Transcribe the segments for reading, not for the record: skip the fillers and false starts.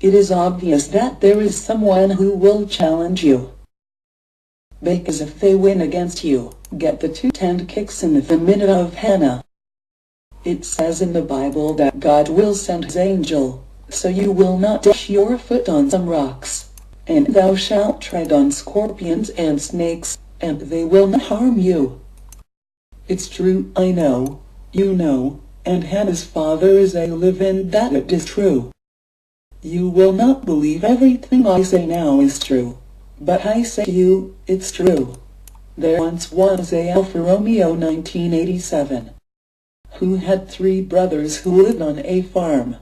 it is obvious that there is someone who will challenge you. Because if they win against you, get the 2 kicks in the minute of Hannah. It says in the Bible that God will send his angel, so you will not dash your foot on some rocks. And thou shalt tread on scorpions and snakes, and they will not harm you. It's true, I know, you know, and Hannah's father is a live-in that it is true. You will not believe everything I say now is true, but I say to you, it's true. There once was a Alfa Romeo 1987, who had 3 brothers who lived on a farm,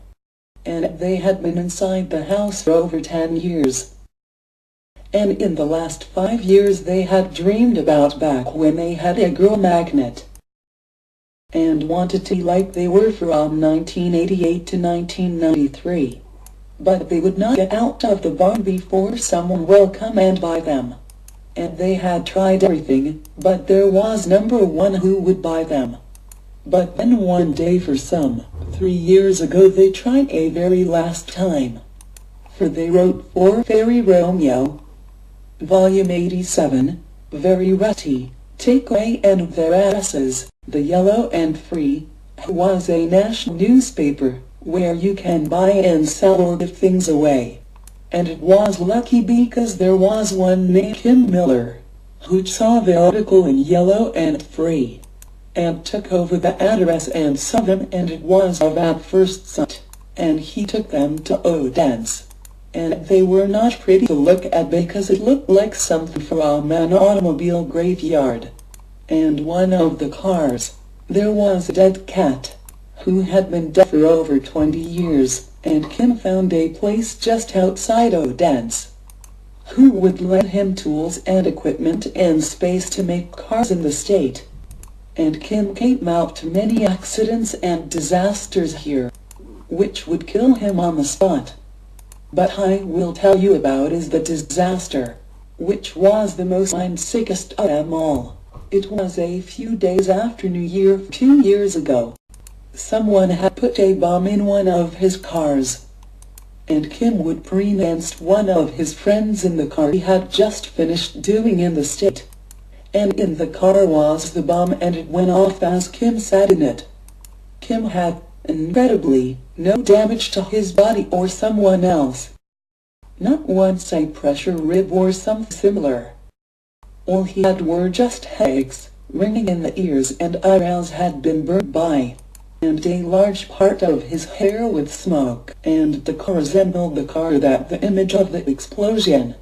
and they had been inside the house for over 10 years. And in the last 5 years they had dreamed about back when they had a girl magnet, and wanted to be like they were from 1988 to 1993. But they would not get out of the barn before someone will come and buy them. And they had tried everything, but there was number one who would buy them. But then one day for some 3 years ago they tried a very last time. For they wrote for Very Romeo, Volume 87, Very Rutty, Take Away and Their Asses, The Yellow and Free, was a national newspaper, where you can buy and sell or give things away. And it was lucky because there was one named Kim Miller, who saw the article in Yellow and Free, and took over the address and saw them, and it was of at first sight, and he took them to Odense. And they were not pretty to look at because it looked like something from an automobile graveyard. And one of the cars, there was a dead cat, who had been dead for over 20 years, and Kim found a place just outside Odense, who would lend him tools and equipment and space to make cars in the state. And Kim came out to many accidents and disasters here, which would kill him on the spot. But I will tell you about is the disaster, which was the most mind-sickest of them all. It was a few days after New Year 2 years ago. Someone had put a bomb in one of his cars, and Kim would pray against one of his friends in the car he had just finished doing in the state. And in the car was the bomb, and it went off as Kim sat in it. Kim had, incredibly, no damage to his body or someone else. Not once a pressure rib or something similar. All he had were just headaches, ringing in the ears, and eyebrows had been burnt by, and a large part of his hair with smoke, and the car resembled the car that the image of the explosion